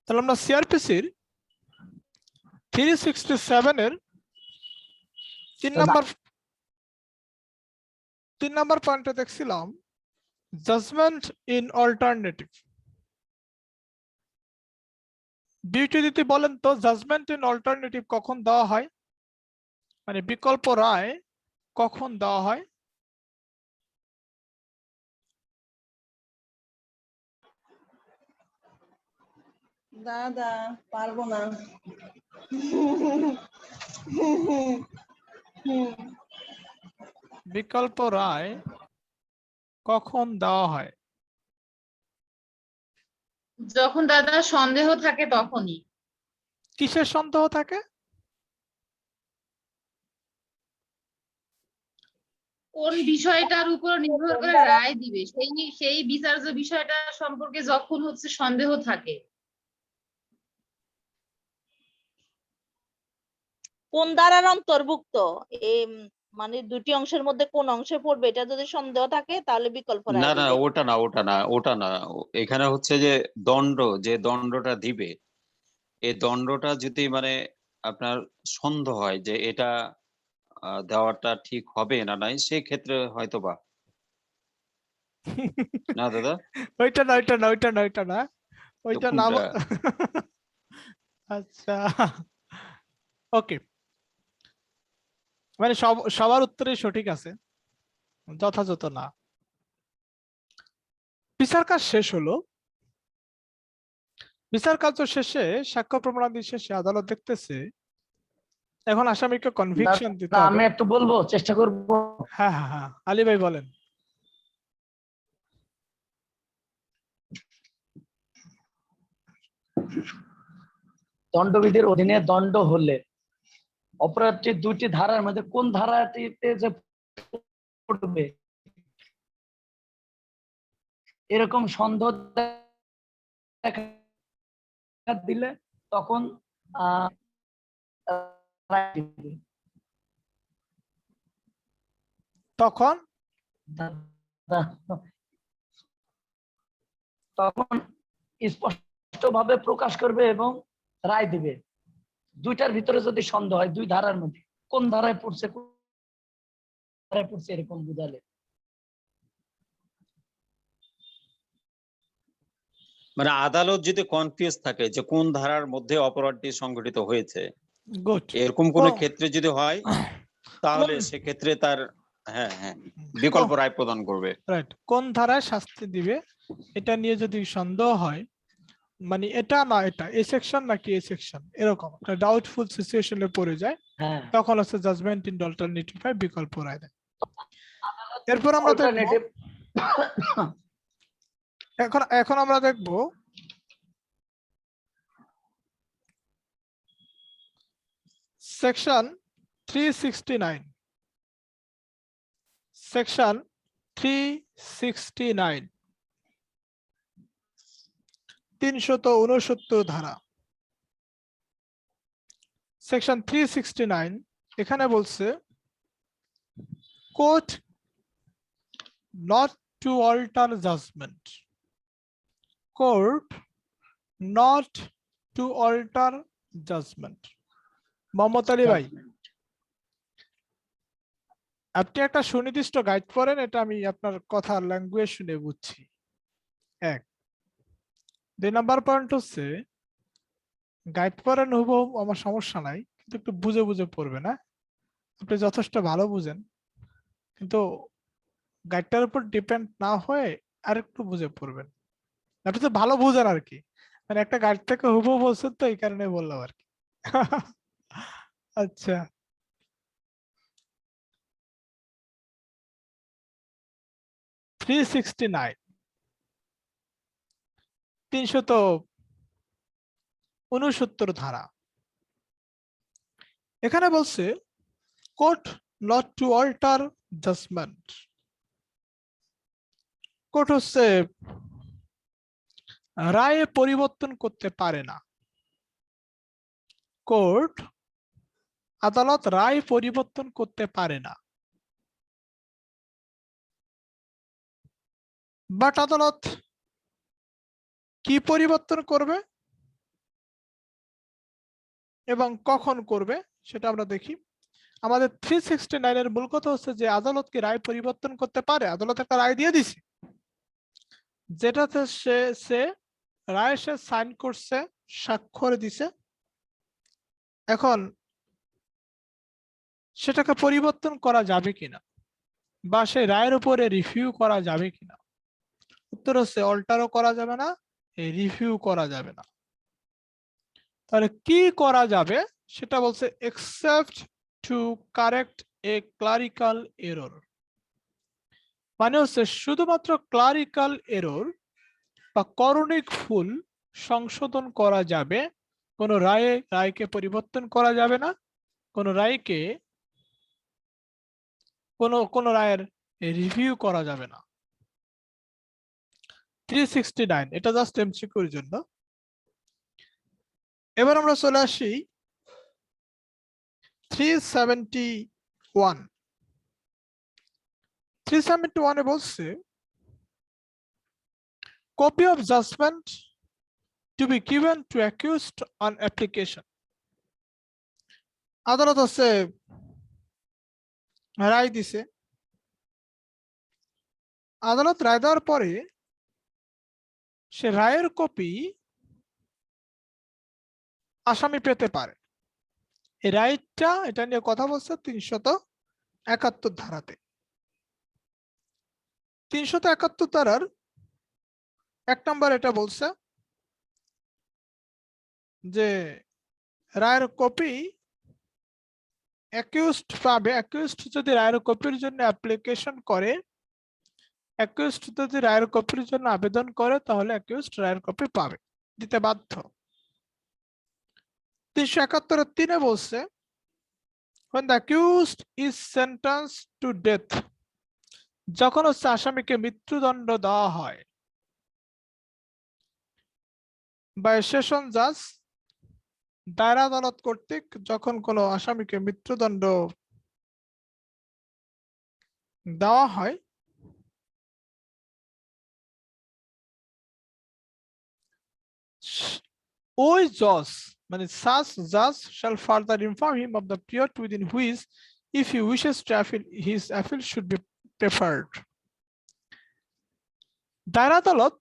তাহলে আমরা সিআরপিসির 367 এর 3 নম্বর পয়েন্টে দেখছিলাম জাজমেন্ট ইন অল্টারনেটিভ। বিউটি দিদি বলেন তো জাজমেন্ট ইন অল্টারনেটিভ কখন দেওয়া হয়, মানে বিকল্প রায় কখন দেওয়া হয়? দাদা পারবো না। বিকল্প রায় কখন দেওয়া হয়? যখন দাদা সন্দেহ থাকে তখনই। কিসের সন্দেহ থাকে? কোন বিষয়টার উপর নির্ভর করে রায় দিবে সেই বিচার্য বিষয়টা সম্পর্কে যখন হচ্ছে সন্দেহ থাকে। কোন ধারার অন্তর্ভুক্ত এই মানে দুটি অংশের মধ্যে কোন অংশে পড়বে এটা যদি সন্দেহ থাকে তাহলে বিকল্প রায় না না দিবে। ওটা না এখানে হচ্ছে যে যে দণ্ডটা দিবে, এই দণ্ডটা যদি মানে আপনার সন্দেহ হয় যে এটা দেওয়াটা ঠিক হবে না নাই, সেই ক্ষেত্রে হয়তো বা না দাদা। ওইটা না ওইটা না ওইটা না ওইটা না ওইটা নাম। কোনটা? আচ্ছা ওকে, মানে সবার উত্তরই সঠিক আছে, যথাযথ না। বিচার কাজ শেষ হলো। বিচার কার্য শেষে সাক্ষ্য প্রমাণাদি শেষে আদালত দেখতেছে এখন আসামিকে কনভিকশন দিতে হবে। আমি একটু বলবো, চেষ্টা করব। হ্যাঁ হ্যাঁ হ্যাঁ, আলী ভাই বলেন। দণ্ডবিধির অধীনে দণ্ড হলে অপরাধটি দুটি ধারার মধ্যে কোন ধারাটিতে যে পড়বে এরকম সন্দেহ দেখা দিলে তখন রায় দিবে। তখন তখন স্পষ্টভাবে প্রকাশ করবে এবং রায় দিবে। দুইটার ভিতরে যদি সন্দেহ হয় দুই ধারার মধ্যে কোন ধারায় পড়ছে এরকম বুঝালে। মানে আদালত যদি কনফিউজ থাকে যে কোন ধারার মধ্যে অপরাধটি সংঘটিত হয়েছে, গুড, এরকম কোন ক্ষেত্রে যদি হয় তাহলে সেক্ষেত্রে তার হ্যাঁ হ্যাঁ বিকল্প রায় প্রদান করবে। রাইট, কোন ধারায় শাস্তি দিবে এটা নিয়ে যদি সন্দেহ হয়, মানে এটা না এটা এ সেকশন নাকি এ সেকশন এরকম একটা ডাউটফুল সিচুয়েশনে পড়ে যায়, হ্যাঁ, তখন হচ্ছে জাজমেন্ট ইন অল্টারনেটিভ বিকল্প রায় দেয়। এরপর আমরা দেখব, এখন আমরা দেখব সেকশন 369। সেকশন 369 369 ধারা। সেকশন 369 এখানে বলছে court not to alter judgment, court not to alter judgment। Mohammad Ali ভাই, আপনি একটা সুনির্দিষ্ট গাইড করেন, এটা আমি আপনার কথার ল্যাঙ্গুয়েজ শুনে বুঝছি। এক, 2 নাম্বার পয়েন্ট হচ্ছে গাইড করেন হুবহু আমার সমস্যা নাই, কিন্তু একটু বুঝে বুঝে পড়বে না। আপনি যথেষ্ট ভালো বুঝেন, কিন্তু গাইডটার উপর ডিপেন্ড না হয়ে আর একটু বুঝে পড়বেন। আপনি তো ভালো বুঝেন আর কি, মানে একটা গাইড থেকে হুবহু বলছেন তো এই কারণে বললাম আর কি। আচ্ছা, থ্রি 369 ধারা এখানে বলছে court not to alter judgement. Court হচ্ছে রায়ে পরিবর্তন করতে পারে না। কোর্ট আদালত রায় পরিবর্তন করতে পারে না, বাট আদালত কি পরিবর্তন করবে? এবং কখন করবে সেটা আমরা দেখি। আমাদের 369 এর মূল কথা হচ্ছে যে আদালত কি রায় পরিবর্তন করতে পারে। আদালত একটা রায় দিয়ে দিছে, যেটাতে সে রায় সে সাইন করছে, স্বাক্ষর দিছে। এখন সেটাকে পরিবর্তন করা যাবে কিনা বা সেই রায়ের উপরে রিভিউ করা যাবে কিনা। উত্তর হচ্ছে অল্টারও করা যাবে না, রিভিউ করা যাবে না। তাহলে কি করা যাবে সেটা বলছে এক্সেপ্ট টু কারেক্ট এ ক্লারিক্যাল এরর। মানে হচ্ছে শুধুমাত্র ক্লারিক্যাল এরর বা করণিক ভুল সংশোধন করা যাবে, কোন রায়কে পরিবর্তন করা যাবে না, কোন রায়কে কোন রায়ের রিভিউ করা যাবে না। 369 এটা জাস্ট এমসিকিউর জন্য। এবার আমরা চলে আসি 371। 371 এ বলছে copy of judgement to be given to accused on application. আদালত হচ্ছে রায় দিছে, আদালত রায় দেওয়ার পরে সে রায়ের কপি আসামি পেতে পারে। এই রাইটটা এটা নিয়ে কথা বলছে 371 ধারাতে। 371 ধারার 1 নম্বর এটা বলছে যে রায়ের কপি অ্যাকিউজড পাবে। অ্যাকিউজড যদি রায়ের কপির জন্য অ্যাপ্লিকেশন করে, অ্যাকিউজড যদি রায়ের কপির জন্য আবেদন করে, তাহলে অ্যাকিউজড রায়ের কপি পাবে, দিতে বাধ্য। 371 বলছে when the accused is sentenced to death, যখন হচ্ছে আসামিকে মৃত্যুদণ্ড দেওয়া হয় বা সেশন জাজ দায়রা আদালত কর্তৃক, যখন কোনো আসামিকে মৃত্যুদণ্ড দেওয়া হয়, ওই জজ মানে such judge shall further inform him of the period within which, if he wishes to appeal, his appeal should be preferred. দায়রা আদালত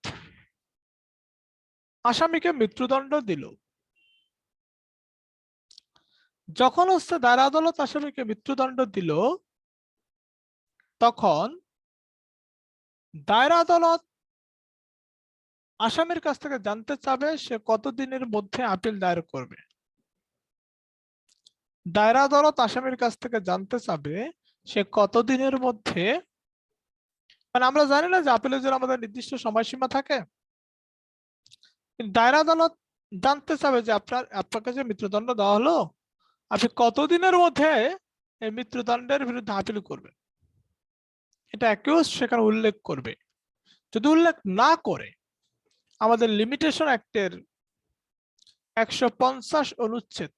আসামিকে মৃত্যুদণ্ড দিল। যখন হচ্ছে দায়রা আদালত আসামিকে মৃত্যুদণ্ড দিল, তখন দায়রা আদালত আসামির কাছ থেকে জানতে চাবে সে কতদিনের মধ্যে আপিল দায়ের করবে। দায়রা আদালত আসামির কাছ থেকে জানতে চাবে সে কতদিনের মধ্যে, মানে আমরা জানি না যে আপিলের জন্য আমাদের নির্দিষ্ট সময়সীমা থাকে। দায়রা আদালত জানতে চাবে যে আপনাকে যে মৃত্যুদণ্ড দেওয়া হলো, আপনি কতদিনের মধ্যে এই মৃত্যুদণ্ডের বিরুদ্ধে আপিল করবেন, এটা অ্যাকিউজড সেখানে উল্লেখ করবে। যদি উল্লেখ না করে, আমাদের লিমিটেশন অ্যাক্টের 150 অনুচ্ছেদ,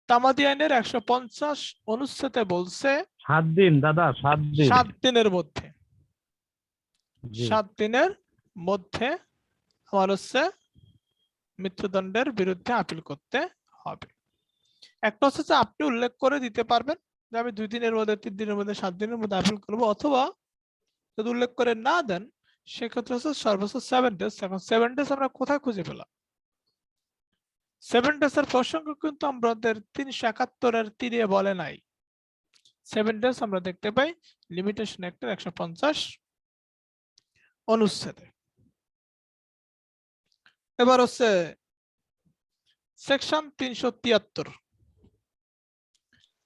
তামাদি আইনের 150 অনুচ্ছেদে বলছে 7 দিন দাদা, 7 দিন, 7 দিনের মধ্যে, জি। 7 দিনের মধ্যে আমার হচ্ছে মৃত্যুদণ্ডের বিরুদ্ধে আপিল করতে হবে। একটা হচ্ছে যে আপনি উল্লেখ করে দিতে পারবেন যে আমি 2 দিনের মধ্যে, 3 দিনের মধ্যে, 7 দিনের মধ্যে আপিল করবো, অথবা যদি উল্লেখ করে না দেন সেক্ষেত্রে হচ্ছে সর্বোচ্চ 7 ডেজ। এখন 7 ডেজ আমরা কোথায় খুঁজে পেলাম? 7 ডেজ এর প্রসঙ্গ কিন্তু আমাদের 371 3 বলে নাই। 7 ডেজ আমরা দেখতে পাই লিমিটেশন অ্যাক্টের 150 অনুচ্ছেদে। এবার হচ্ছে সেকশন 373।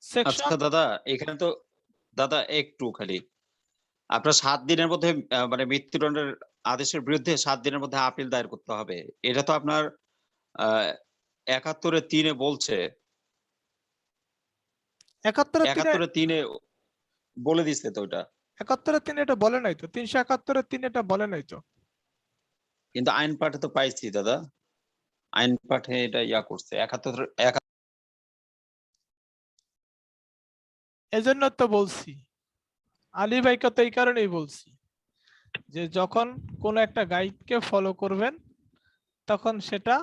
সেকশন আচ্ছা দাদা, এখানে তো দাদা একটু খালি আপনার 7 দিনের মধ্যে মানে মৃত্যুদণ্ডের আদেশের বিরুদ্ধে 7 দিনের মধ্যে আপিল দায়ের করতে হবে, এটা তো আপনার 71-3 বলছে। 71-3 বলে দিচ্ছে তো ওটা, 71-3 এটা বলে নাই তো, 371-3 এটা বলে নাই তো। কিন্তু আইন পাঠে তো পাইছি দাদা, আইন পাঠে এটা ইয়া করছে 71। এজন্য তো বলছি, আলী ভাইকে তো এই কারণেই বলছি যে যখন কোন একটা গাইডকে ফলো করবেন, তখন সেটা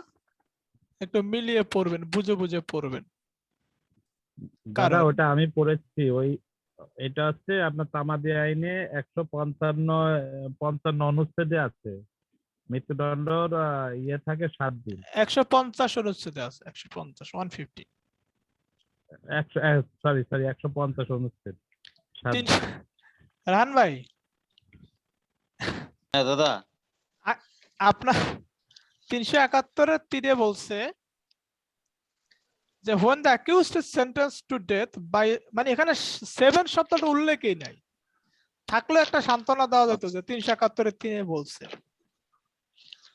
একটু মিলিয়ে পড়বেন, বুঝে বুঝে পড়বেন। দাদা কারণ- ওটা আমি পড়েছি, ওই এটা হচ্ছে আপনার তামাদি আইনে 155 অনুচ্ছেদে আছে, মৃত্যুদণ্ডর ইয়ে থাকে 7 দিন। 150 অনুচ্ছেদে আছে, 150 150 সরি 150 অনুচ্ছেদ 7 দিন। রাহান ভাই, হ্যাঁ দাদা, আপনার 371-এর 3-এ বলছে যে when the accused is sentenced to death by, মানে এখানে 7 শব্দটা উল্লেখই নাই, থাকলে একটা সান্ত্বনা দেওয়া যেত যে 371-এর 3-এ বলছে,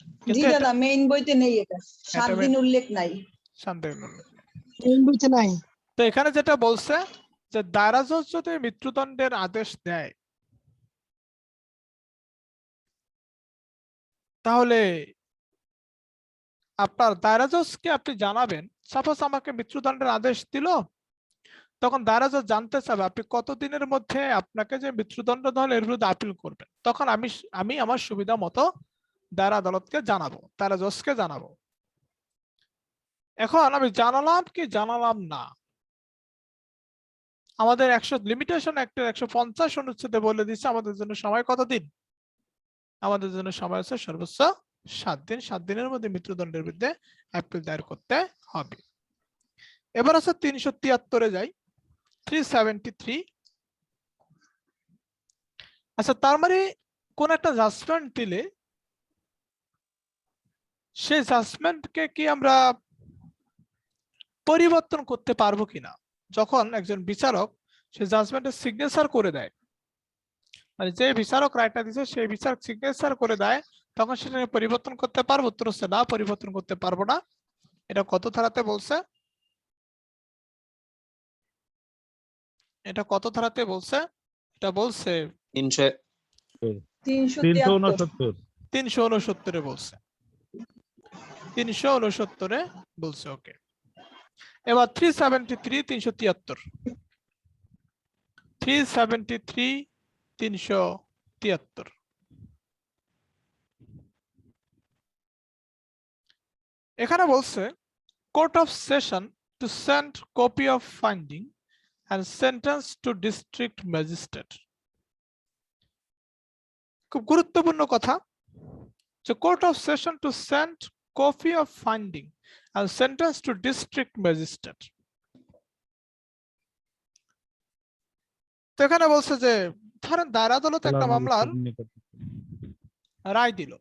জি কিন্তু এটা- দাদা মেইন বইতে নেই, এটা 7 এটা দিন উল্লেখ নাই। শান্তির উল্লেখ। মেইন বইতে নাই। তো এখানে যেটা বলছে যে দায়রা জজ যদি মৃত্যুদণ্ডের আদেশ দেয় তাহলে আপনার দায়রা জজকে আপনি জানাবেন, সাপোজ আমাকে মৃত্যুদণ্ডের আদেশ দিল, তখন দায়রা জজ জানতে চাবে আপনি কতদিনের মধ্যে আপনাকে যে মৃত্যুদণ্ড দেওয়া হলো এর বিরুদ্ধে আপিল করবেন। তখন আমি আমার সুবিধা মতো দায়রা আদালতকে জানাবো, দায়রা জজকে জানাবো। এখন আমি জানালাম কি জানালাম না, আমাদের 100 লিমিটেশন অ্যাক্টের 150 অনুচ্ছেদে বলে দিচ্ছে আমাদের জন্য সময় কতদিন, আমাদের জন্য সময় আছে সর্বোচ্চ 7 দিন। 7 দিনের মধ্যে মৃত্যুদণ্ডের বিরুদ্ধে আপিল দায়ের করতে হবে। এবার আছে 373-এ যাই, 373। আচ্ছা, তার মানে কোন একটা জাজমেন্ট দিলে সেই জাজমেন্টকে কি আমরা পরিবর্তন করতে পারবো কিনা? যখন একজন বিচারক সেই জাজমেন্টে সিগনেচার করে দেয়, মানে যে বিচারক রায়টা দিচ্ছে সেই বিচারক সিগনেচার করে দেয়, তখন সেটা পরিবর্তন করতে পারবো? উত্তর হচ্ছে না, পরিবর্তন করতে পারবো না। এটা কত ধারাতে বলছে? এটা কত ধারাতে বলছে? এটা বলছে 300 373 369-এ বলছে, 369-এ বলছে। ওকে, এবার 373 373 373 এখানে বলছে court of session to send copy of finding and sentence to district magistrate। খুব গুরুত্বপূর্ণ কথা, যে court of session to send copy of finding and sentence to district magistrate। তো এখানে বলছে যে ধরেন দায়রা আদালত একটা মামলার রায় দিল,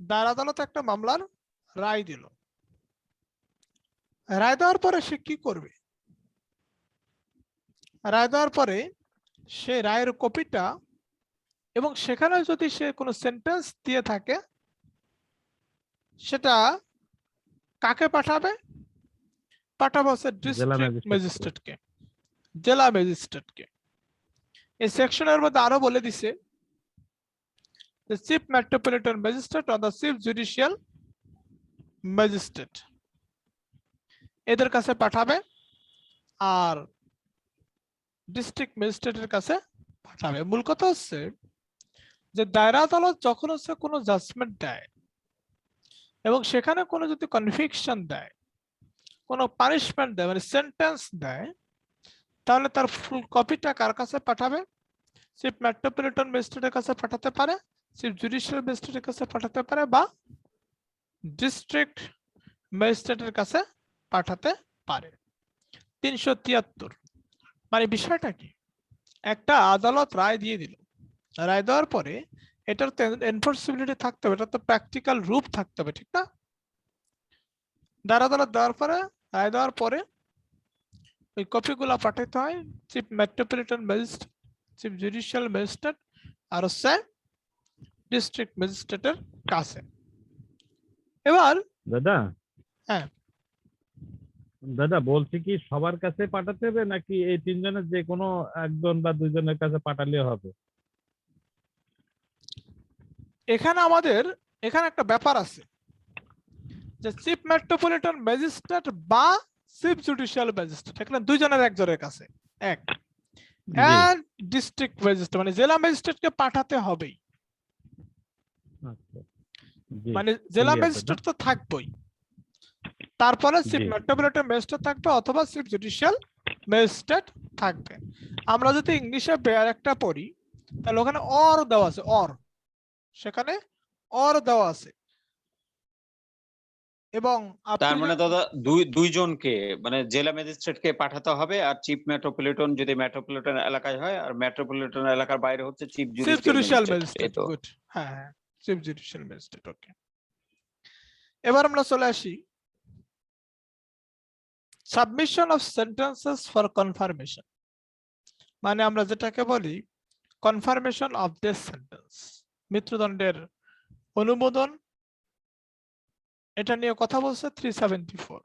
দায়রা আদালত একটা মামলার রায় দিল, রায় দেওয়ার পরে সে কি করবে? রায় দেওয়ার পরে সে রায়ের কপিটা, এবং সেখানে যদি সে কোনো সেন্টেন্স দিয়ে থাকে সেটা কাকে পাঠাবে? পাঠাবে হচ্ছে ডিস্ট্রিক্ট ম্যাজিস্ট্রেটকে, জেলা ম্যাজিস্ট্রেটকে। এই সেকশনের মধ্যে আরো বলে দিছে the chief metropolitan magistrate or the chief judicial magistrate এদের কাছে পাঠাবে, আর ডিস্ট্রিক্ট ম্যাজিস্ট্রেটের কাছে পাঠাবে। মূল কথা হচ্ছে যে দায়রা আদালত যখন হচ্ছে কোনো জাজমেন্ট দেয় এবং সেখানে কোনো যদি কনভিকশন দেয়, কোনো পানিশমেন্ট দেয়, মানে সেন্টেন্স দেয়, তাহলে তার ফুল কপিটা কার কাছে পাঠাবে? চিফ মেট্রোপলিটন ম্যাজিস্ট্রেটের কাছে পাঠাতে পারে, চিফ জুডিশিয়াল ম্যাজিস্ট্রেটের কাছে পাঠাতে পারে, বা ডিস্ট্রিক্ট ম্যাজিস্ট্রেটের কাছে পাঠাতে পারে। 373 মানে বিষয়টা কি? একটা আদালত রায় দিয়ে দিল, রায় দেওয়ার পরে এটার তো এনফোর্সিবিলিটি থাকতে হবে, এটা তো প্র্যাকটিক্যাল রূপ থাকতে হবে, ঠিক না? দায়রা আদালত দেওয়ার পরে, রায় দেওয়ার পরে ওই কপিগুলো পাঠাতে হয় chief metropolitan magistrate, chief judicial magistrate আর হচ্ছে ডিস্ট্রিক্ট ম্যাজিস্ট্রেটের কাছে। এবার দাদা, হ্যাঁ দাদা বলছি কি সবার কাছে পাঠাতে হবে নাকি এই 3 জনের যে কোনো একজন বা 2 জনের কাছে পাঠালে হবে? এখানে আমাদের এখানে একটা ব্যাপার আছে যে চিফ মেট্রোপলিটন ম্যাজিস্ট্রেট বা চিফ জুডিশিয়াল ম্যাজিস্ট্রেট, এখানে 2 জনের একজনের কাছে, এক এন্ড ডিস্ট্রিক্ট ম্যাজিস্ট্রেট মানে জেলা ম্যাজিস্ট্রেটকে পাঠাতে হবেই। আচ্ছা, জি, মানে জেলা clear, ম্যাজিস্ট্রেট তো থাকবেই, তারপরে চিফ জি। মেট্রোপলিটন ম্যাজিস্ট্রেট থাকবে অথবা চিফ জুডিশিয়াল ম্যাজিস্ট্রেট থাকবে। আমরা যদি ইংলিশে বেয়ার একটা পড়ি তাহলে ওখানে অর দেওয়া আছে, অর, সেখানে অর দেওয়া আছে। এবং তার আপনি মানে দাদা দুইজনকে মানে জেলা ম্যাজিস্ট্রেটকে পাঠাতে হবে, আর চিফ মেট্রোপলিটন যদি মেট্রোপলিটন এলাকায় হয়, আর মেট্রোপলিটন এলাকার বাইরে হচ্ছে chief chief judicial judicial magistrate. Magistrate, good, হ্যাঁ হ্যাঁ, চিফ জুডিশিয়াল ম্যাজিস্ট্রেট। ওকে, এবার আমরা চলে আসি submission of sentences for confirmation, মানে আমরা যেটাকে বলি কনফার্মেশন অফ দিস সেন্টেন্স, মৃত্যুদণ্ডের অনুমোদন, এটা নিয়ে কথা বলছে 374।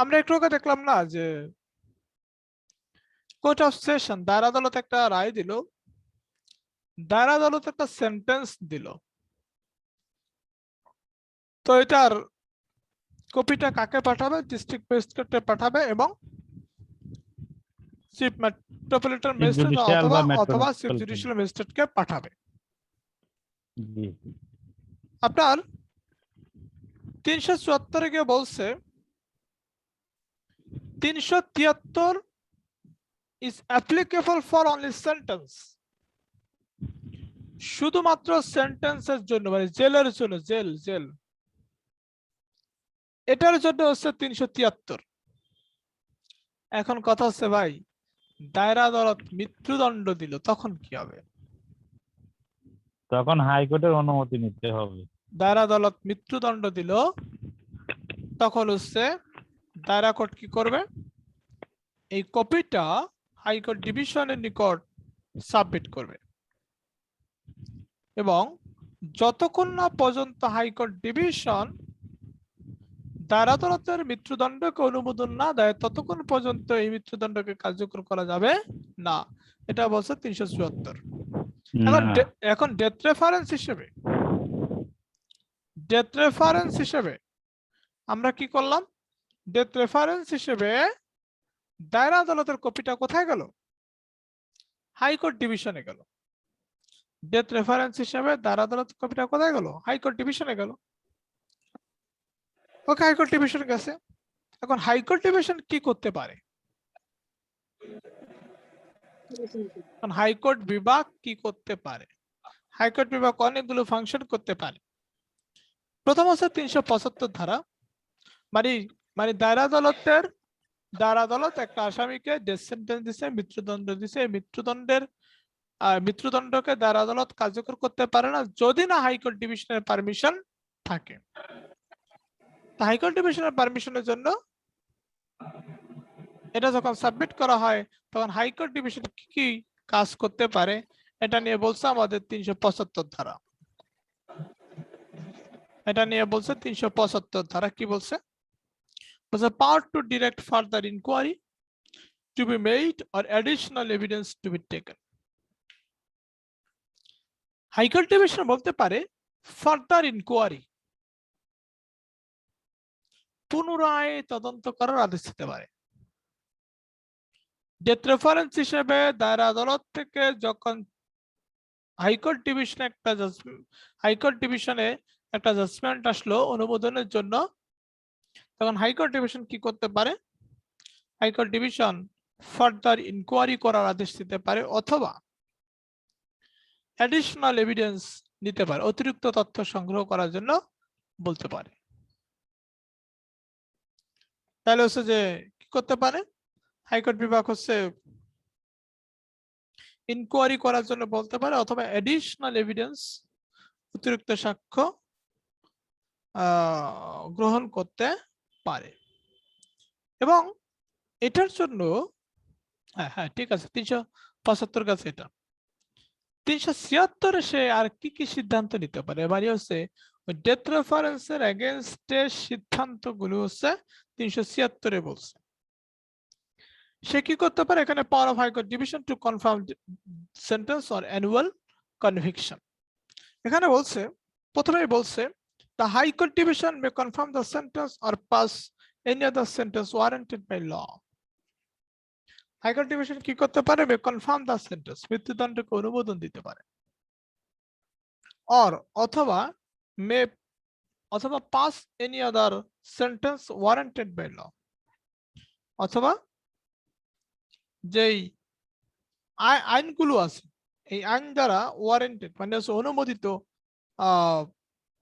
আমরা একটু আগে দেখলাম না যে কোর্ট অফ সেশন দায়রা আদালত একটা রায় দিল, দায়রা আদালত একটা সেন্টেন্স দিল, তো এটার কপিটা কাকে পাঠাবে? ডিস্ট্রিক্ট ম্যাজিস্ট্রেটে পাঠাবে এবং chief metropolitan chief magistrate judicial বা অথবা চিফ মেট্রোপলিটন। জুডিশিয়াল ম্যাজিস্ট্রেটকে পাঠাবে। জি। আপনার 374 গিয়ে বলছে 373 is applicable for only sentence, শুধুমাত্র সেন্টেন্সের জন্য, মানে জেলের জন্য, জেল জেল এটার জন্য হচ্ছে 373। এখন কথা হচ্ছে ভাই, দায়রা আদালত মৃত্যুদণ্ড দিল তখন কি হবে? তখন হাইকোর্টের অনুমতি নিতে হবে। দায়রা আদালত মৃত্যুদণ্ড দিল তখন হচ্ছে দায়রা কোর্ট কি করবে? এই কপিটা হাইকোর্ট ডিভিশনের নিকট সাবমিট করবে এবং যতক্ষণ না পর্যন্ত হাইকোর্ট ডিভিশন দায়রা আদালতের মৃত্যুদণ্ডকে অনুমোদন না দেয় ততক্ষণ পর্যন্ত এই মৃত্যুদণ্ডকে কার্যকর করা যাবে না, এটা বলছে 374। এখন ডেথ রেফারেন্স হিসেবে আমরা কি করলাম? ডেথ রেফারেন্স হিসেবে দায়রা আদালতের কপিটা কোথায় গেল? হাইকোর্ট ডিভিশনে গেল। ডেথ রেফারেন্স হিসেবে দায়রা আদালতের কপিটা কোথায় গেল? হাইকোর্ট ডিভিশনে গেল। ওকে, হাইকোর্ট ডিভিশন গেছে। এখন হাইকোর্ট ডিভিশন কি করতে পারে? হাইকোর্ট বিভাগ কি করতে পারে? হাইকোর্ট বিভাগ অনেকগুলো ফাংশন করতে পারে। প্রথম হচ্ছে 375 ধারা, মানে দায়রা আদালত একটা আসামিকে ডেথ সেন্টেন্স দিছে, মৃত্যুদণ্ড দিছে, মৃত্যুদণ্ডকে দায়রা আদালত কার্যকর করতে পারে না যদি না হাইকোর্ট ডিভিশনের পারমিশন থাকে। হাইকোর্ট ডিভিশনের পারমিশনের জন্য এটা যখন সাবমিট করা হয় তখন হাইকোর্ট ডিভিশন কি কি কাজ করতে পারে এটা নিয়ে বলছে আমাদের 375 ধারা। এটা নিয়ে বলছে 375 ধারা কি বলছে? বলছে power to direct further inquiry to be made or additional evidence to be taken. High court division বলতে পারে ফার্দার ইনকোয়ারি, পুনরায় তদন্ত করার আদেশ দিতে পারে। ডেথ রেফারেন্স হিসেবে দায়রা আদালত থেকে যখন হাইকোর্ট ডিভিশনে একটা জাজমেন্ট আসলো অনুমোদনের জন্য, তখন হাইকোর্ট ডিভিশন কি করতে পারে? হাইকোর্ট ডিভিশন ফার্দার ইনকোয়ারি করার আদেশ দিতে পারে অথবা অ্যাডিশনাল এভিডেন্স নিতে পারে, অতিরিক্ত তথ্য সংগ্রহ করার জন্য বলতে পারে। তাহলে হচ্ছে যে কি করতে পারে? হাইকোর্ট বিভাগ হচ্ছে ইনকোয়ারি করার জন্য বলতে পারে অথবা অ্যাডিশনাল এভিডেন্স, অতিরিক্ত সাক্ষ্য গ্রহণ করতে পারে। এবং এটার জন্য হ্যাঁ ঠিক আছে, 375 কাছে এটা। 376 সে আর কি কি সিদ্ধান্ত নিতে পারে? এবারে হচ্ছে ডেথ রেফারেন্সের এগেইনস্টে সিদ্ধান্তগুলো হচ্ছে 376 বলছে। সে কি করতে পারে? এখানে power of high court division to confirm sentence or annual conviction. এখানে বলছে, প্রথমেই বলছে the high court division may confirm the sentence or pass any other sentence warranted by law. High court division কি করতে পারে? may confirm the sentence, মৃত্যুদণ্ডকে অনুমোদন দিতে পারে, or অথবা may অথবা pass any other sentence warranted by law, অথবা যেই আইনগুলো আছে এই আইন দ্বারা ওয়ারেন্টেড মানে হচ্ছে অনুমোদিত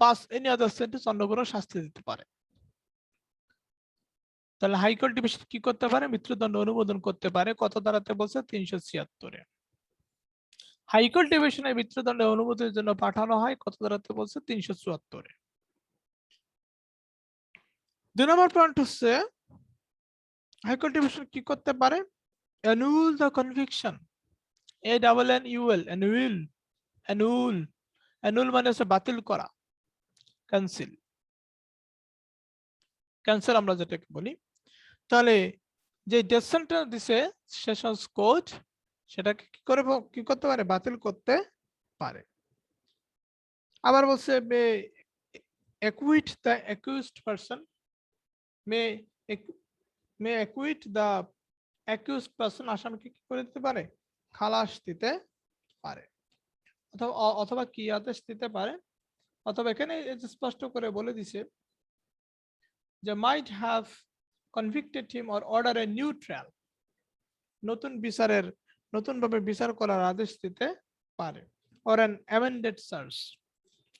পাস এনি আদার সেন্টেন্স অন্য কোনো শাস্তি দিতে পারে। তাহলে হাইকোর্ট ডিভিশন কি করতে পারে? মৃত্যুদণ্ড অনুমোদন করতে পারে। কত ধারাতে বলছে? 376-এ। হাইকোর্ট ডিভিশনে মৃত্যুদণ্ড অনুমোদনের জন্য পাঠানো হয় কত ধারাতে বলছে? 374-এ। 2 নম্বর পয়েন্ট হচ্ছে হাইকোর্ট ডিভিশন কি করতে পারে? annul the conviction, ANNUL, annul মানে হচ্ছে বাতিল করা, ক্যান্সেল আমরা যেটাকে বলি। তাহলে যে ডেথ সেন্টেন্স দিছে সেশনস কোর্ট সেটাকে কি করতে পারে? বাতিল করতে পারে। আবার বলছে মে acquit the accused person, may acquit the accused person, আসামিকে কি করে দিতে পারে? খালাস দিতে পারে, অথবা কি আদেশ দিতে পারে, অথবা এখানে স্পষ্ট করে বলে দিছে যে might have convicted him or order a new trial, নতুনভাবে বিচার করার আদেশ দিতে পারে, or an amended charge,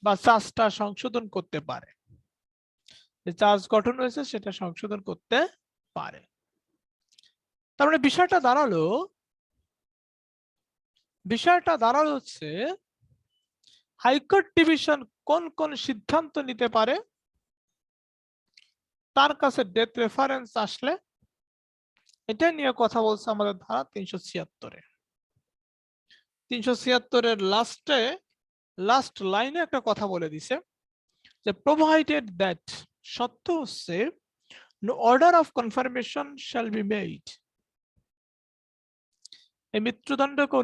বা চার্জটা সংশোধন করতে পারে, যে চার্জ গঠন হয়েছে সেটা সংশোধন করতে পারে। তার মানে বিষয়টা দাঁড়ালো হচ্ছে হাইকোর্ট ডিভিশন কোন কোন সিদ্ধান্ত নিতে পারে, তার কাছে ডেথ রেফারেন্স আসলে এটা নিয়ে কথা বলছে আমাদের ধারা 376-এ। 376-এর লাস্ট লাইনে একটা কথা বলে দিছে যে প্রোভাইডেড দ্যাট, সত্য হচ্ছে no order of confirmation shall be made, এই মৃত্যুদণ্ডকে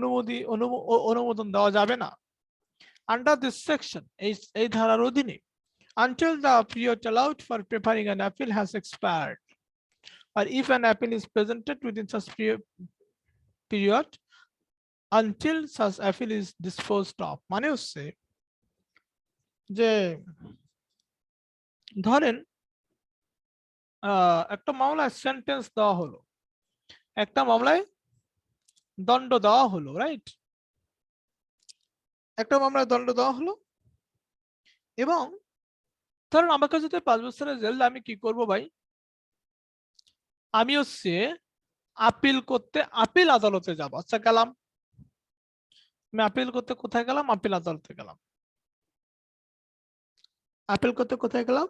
অনুমোদন দেওয়া যাবে না under this section, এই ধারার অধীনে, until the period allowed for preparing an appeal has expired, or if an appeal is presented within such period, until such appeal is disposed of। মানে হচ্ছে যে ধরেন একটা মামলায় সেন্টেন্স দেওয়া হলো, একটা মামলায় দণ্ড দেওয়া হলো, রাইট? একটা মামলায় দণ্ড দেওয়া হলো এবং ধরেন আমাকে যদি 5 বছরের জেল, আমি কি করব ভাই? আমি হচ্ছে আপিল করতে আপিল আদালতে যাব। আচ্ছা গেলাম, আমি আপিল করতে কোথায় গেলাম? আপিল আদালতে গেলাম। আপিল করতে কোথায় গেলাম?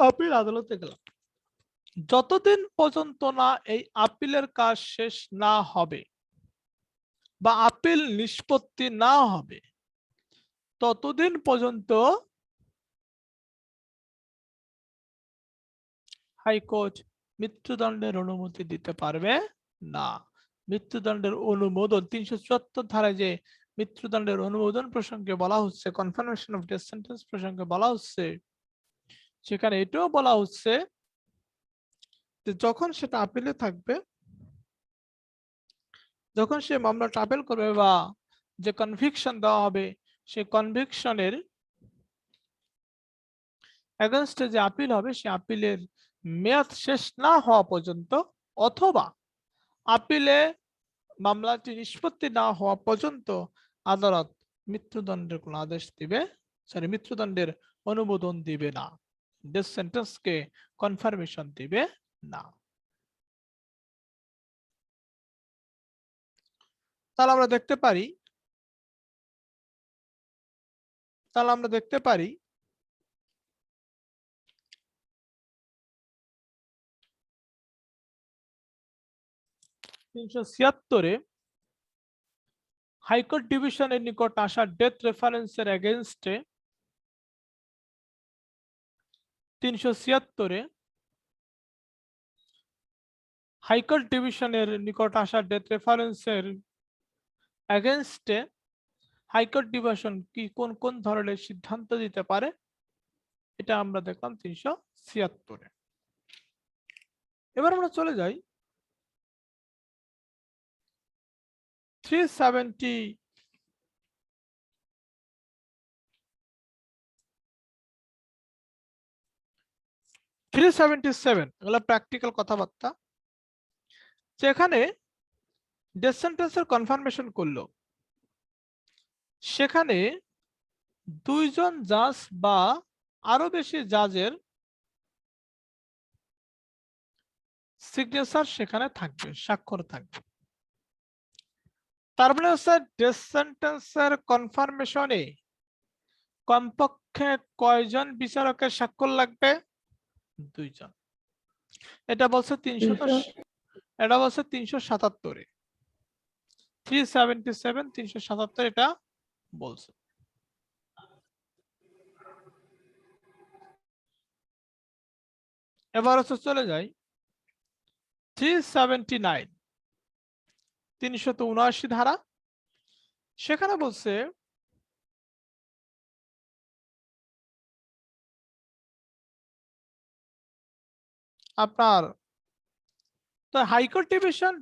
আপিল আদালতে গেলাম। যতদিন পর্যন্ত না এই আপিলের কাজ শেষ না হবে বা আপিল নিষ্পত্তি না হবে ততদিন পর্যন্ত হাইকোর্ট মৃত্যুদণ্ডের অনুমতি দিতে পারবে না। মৃত্যুদণ্ডের অনুমোদন 374 ধারায় যে মৃত্যুদণ্ডের অনুমোদন প্রসঙ্গে বলা হচ্ছে, কনফার্মেশন অফ ডেথ সেন্টেন্স প্রসঙ্গে বলা হচ্ছে, সেখানে এটাও বলা হচ্ছে যে যখন সেটা আপিলে থাকবে, যখন সে মামলাটা আপিল করবে বা যে কনভিকশন দেওয়া হবে সেই কনভিকশনের এগেইনস্টে যে আপিল হবে সে আপিলের মেয়াদ শেষ না হওয়া পর্যন্ত অথবা আপিলে মামলাটি নিষ্পত্তি না হওয়া পর্যন্ত আদালত মৃত্যুদণ্ডের কোন আদেশ দিবে, মৃত্যুদণ্ডের অনুমোদন দিবে না, ডেথ সেন্টেন্সকে কনফার্মেশন দিবে না। তাহলে আমরা দেখতে পারি 376-এ হাইকোর্ট ডিভিশনের নিকট আসা ডেথ রেফারেন্সের এগেইনস্টে 376-এ হাইকোর্ট ডিভিশনের নিকট আসা ডেথ রেফারেন্সের এগেইনস্টে হাইকোর্ট ডিভিশন কি কোন কোন ধরনের সিদ্ধান্ত দিতে পারে এটা আমরা দেখলাম 376-এ। এবার আমরা চলে যাই 370 377 এগুলো প্র্যাকটিক্যাল কথাবার্তা, যেখানে ডেথ সেন্টেন্সের কনফার্মেশন করলো, সেখানে দুইজন জাজ বা আরো বেশি জাজের সিগনেচার সেখানে থাকবে, স্বাক্ষর থাকবে। তার মানে হচ্ছে ডেথ সেন্টেন্সের কনফার্মেশনে কমপক্ষে কয়জন বিচারকের স্বাক্ষর লাগবে? 2 জন। এটা বলছে 377-এ, 377 এটা বলছে। এবার হচ্ছে চলে যাই 379, 379 ধারা। সেখানে বলছে আপনার তো হাইকোর্ট ডিভিশন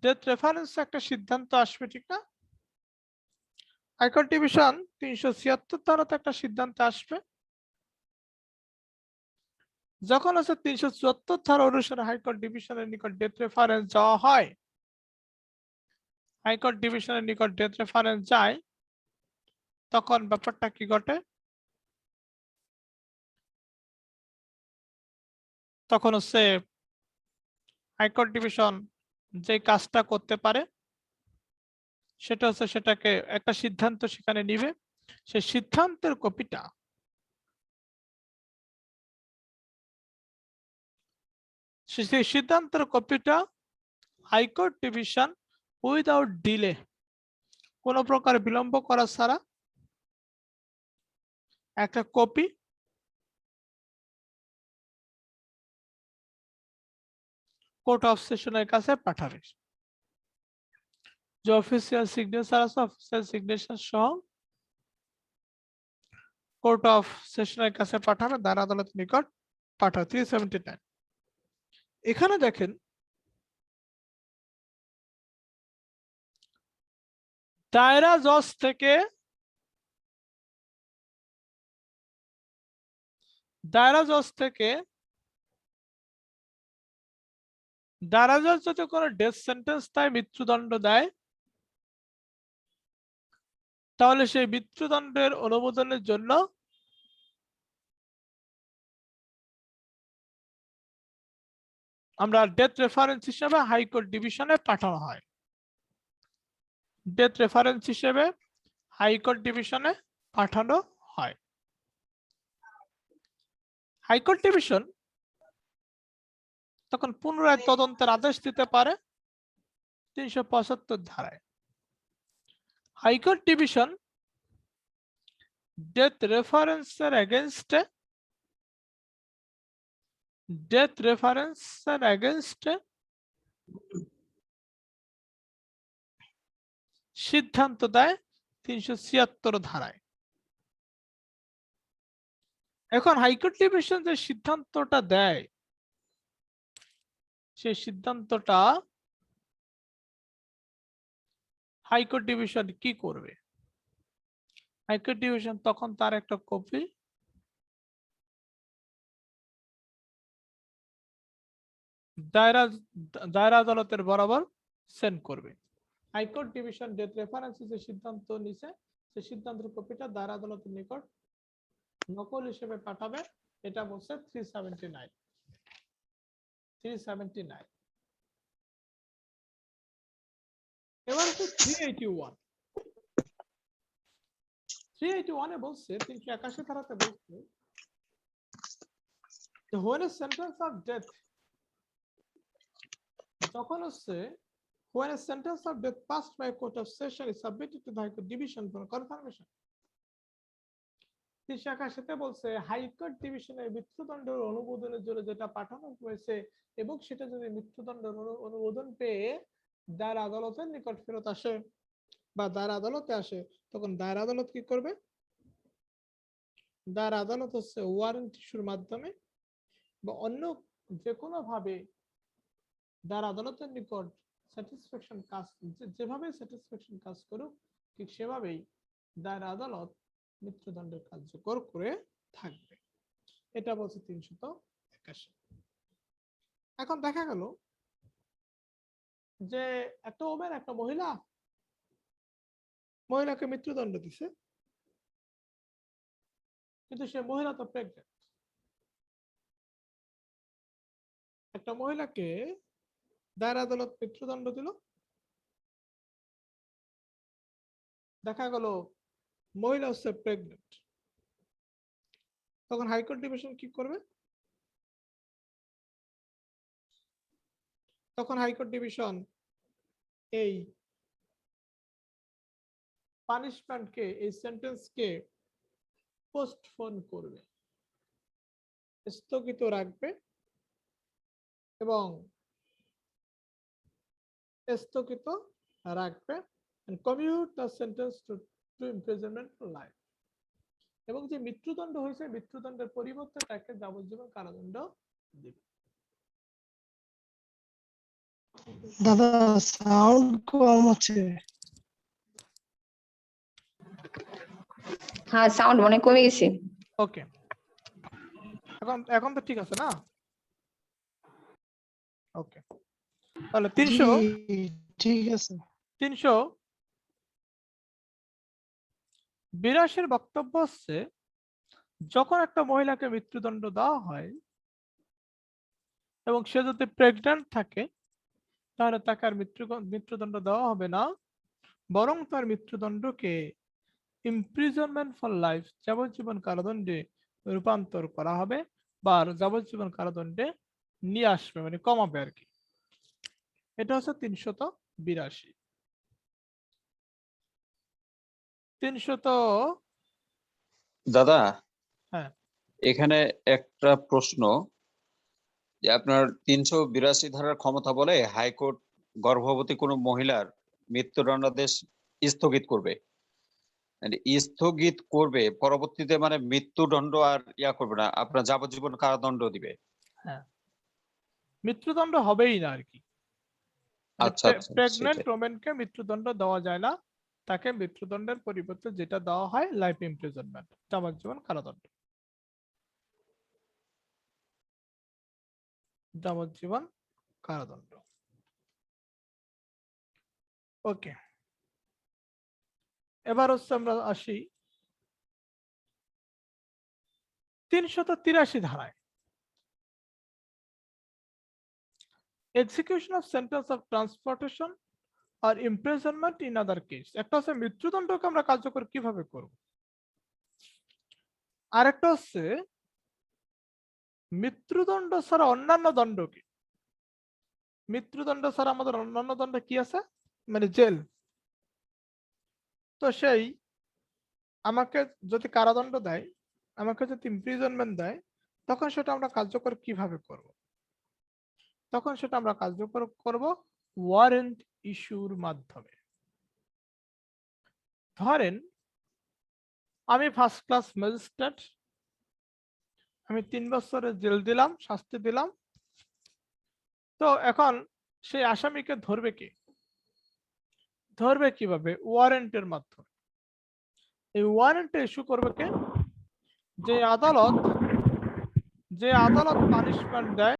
ডেথ রেফারেন্স একটা সিদ্ধান্ত আসবে, ঠিক না? হাইকোর্ট ডিভিশন 376 ধারাতে একটা সিদ্ধান্ত আসবে। যখন হচ্ছে 374 ধারা অনুসারে হাইকোর্ট ডিভিশনের নিকট ডেথ রেফারেন্স যাওয়া হয়, হাইকোর্ট ডিভিশনের নিকট ডেথ রেফারেন্স যায়, তখন ব্যাপারটা কি ঘটে? তখন হচ্ছে হাইকোর্ট ডিভিশন যে কাজটা করতে পারে সেটা হচ্ছে সেটাকে একটা সিদ্ধান্ত সেখানে নিবে, সেই সিদ্ধান্তের কপিটা সেই সিদ্ধান্তের কপিটা হাইকোর্ট ডিভিশন উইদাউট ডিলে, কোনো প্রকার বিলম্ব করা ছাড়া একটা কপি কোর্ট অফ সেশনের কাছে পাঠাবে। যে অফিসিয়াল সিগনেচার আছে, অফিসিয়াল সিগনেচার সহ কোর্ট অফ সেশনের কাছে পাঠাবে, দায়রা আদালতের নিকট পাঠাবে। 379 এখানে দেখেন দায়রা জজ থেকে দায়রা জজ যদি কোনো ডেথ সেন্টেন্স দেয়, মৃত্যুদণ্ড দেয়, তাহলে সেই মৃত্যুদণ্ডের অনুমোদনের জন্য আমরা ডেথ রেফারেন্স হিসেবে হাইকোর্ট ডিভিশনে পাঠানো হয়। ডেথ রেফারেন্স হিসেবে হাইকোর্ট ডিভিশনে পাঠানো হয়। হাইকোর্ট ডিভিশন তখন পুনরায় তদন্তের আদেশ দিতে পারে 375 ধারায়। হাইকোর্ট ডিভিশন ডেথ রেফারেন্সের এগেইনস্টে সিদ্ধান্ত দেয় 376 ধারায়। এখন হাইকোর্ট ডিভিশন যে সিদ্ধান্তটা দেয়, সেই সিদ্ধান্তটা হাইকোর্ট ডিভিশন কি করবে? হাইকোর্ট ডিভিশন তখন তার একটা কপি দায়রা আদালতের বরাবর সেন্ড করবে। হাইকোর্ট ডিভিশন ডেথ রেফারেন্স যে সিদ্ধান্ত নিছে, সেই সিদ্ধান্তের কপিটা দায়রা আদালতের নিকট নকল হিসেবে পাঠাবে। এটা বলছে 379। এবার হচ্ছে 381 এ বলছে, 381 ধারাতে বলছে when a sentence of death, যখন হচ্ছে when a sentence of death passed by a court of session is submitted to the High Court division for confirmation, 381 তে বলছে হাইকোর্ট ডিভিশনের মৃত্যুদণ্ডের অনুমোদনের জন্য যেটা পাঠানো হয়েছে এবং সেটা যদি মৃত্যুদণ্ডের অনুমোদন পেয়ে দায়রা আদালতের নিকট ফেরত আসে বা দায়রা আদালতে আসে, তখন দায়রা আদালত কি করবে? দায়রা আদালত হচ্ছে ওয়ারেন্ট ইস্যুর মাধ্যমে বা অন্য যে কোনো ভাবে দায়রা আদালতের নিকট স্যাটিসফ্যাকশন কাজ, যেভাবে স্যাটিসফ্যাকশন কাজ করুক ঠিক সেভাবেই দায়রা আদালত মৃত্যুদণ্ডের কার্যকর করে থাকবে। এটা বলছে 381। ক্যাশে। এখন দেখা গেল যে একটা ওমেন, একটা মহিলাকে মৃত্যুদণ্ড দিছে, কিন্তু সে মহিলা তো প্রেগনেন্ট। একটা মহিলাকে দায়রা আদালত মৃত্যুদণ্ড দিল, দেখা গেল মহিলা হচ্ছে প্রেগনেন্ট। তখন হাইকোর্ট ডিভিশন কি করবে? তখন হাইকোর্ট ডিভিশন এই পানিশমেন্টকে, এই সেন্টেন্সকে পোস্টপোন করবে, স্থগিত রাখবে এবং and commute the sentence to imprisonment for life, এবং যে মৃত্যুদণ্ড হয়েছে মৃত্যুদণ্ডের পরিবর্তে তাকে যাবজ্জীবন কারাদণ্ড দিবে। দাদা সাউন্ড কম হচ্ছে। হ্যাঁ সাউন্ড মনে কমে গেছে। ওকে, এখন তো ঠিক আছে না? ওকে, তাহলে 300 জি, ঠিক আছে। 382 বক্তব্য হচ্ছে, যখন একটা মহিলাকে মৃত্যুদণ্ড দেওয়া হয় এবং সে যদি প্রেগন্যান্ট থাকে, তাহলে তাকে আর মৃত্যুদণ্ড দেওয়া হবে না, বরং তার মৃত্যুদণ্ডকে ইমপ্রিজনমেন্ট ফর লাইফ, যাবজ্জীবন কারাদণ্ডে রূপান্তর করা হবে বা যাবজ্জীবন কারাদণ্ডে নিয়ে আসবে, মানে কমাবে আর কি। এটা হচ্ছে 382। 300 দাদা, হ্যাঁ। এখানে একটা প্রশ্ন, যে আপনার 382 ধারার ক্ষমতা বলে হাইকোর্ট গর্ভবতী কোনো মহিলার মৃত্যুদণ্ডাদেশ স্থগিত করবে, মানে স্থগিত করবে, পরবর্তীতে মানে মৃত্যুদণ্ড আর করবে না, আপনার যাবজ্জীবন কারাদণ্ড দিবে। হ্যাঁ, মৃত্যুদণ্ড হবেই না আর কি। আচ্ছা, প্রেগন্যান্ট ওমেনকে মৃত্যুদণ্ড দেওয়া যায় না, তাকে মৃত্যুদণ্ডের পরিবর্তে যেটা দেওয়া হয় লাইফ ইমপ্রিজনমেন্ট, যাবজ্জীবন কারাদণ্ড। যাবজ্জীবন কারাদণ্ড। ওকে, এবার হচ্ছে আমরা আসি 383 ধারায়, execution of sentence of transportation আর ইমপ্রিজনমেন্ট ইন আদার কেস। একটা হচ্ছে মৃত্যুদণ্ডকে আমরা কার্যকর কিভাবে করব, আর একটা হচ্ছে মৃত্যুদণ্ড ছাড়া অন্যান্য দণ্ডকে। মৃত্যুদণ্ড ছাড়া আমাদের অন্যান্য দণ্ড কি আছে, মানে জেল। তো সেই আমাকে যদি কারাদণ্ড দেয়, আমাকে যদি ইমপ্রিজনমেন্ট দেয়, তখন সেটা আমরা কার্যকর কিভাবে করব? তখন সেটা আমরা কার্যকর করব ওয়ারেন্ট ইস্যুর মাধ্যমে। ধরেন আমি ফার্স্ট ক্লাস ম্যাজিস্ট্রেট, আমি 3 বছরের জেল দিলাম, শাস্তি দিলাম। তো এখন সেই আসামিকে ধরবে কে? ধরবে কিভাবে? ওয়ারেন্টের মাধ্যমে। এই ওয়ারেন্ট ইস্যু করবে কে? যে আদালত পানিশমেন্ট দেয়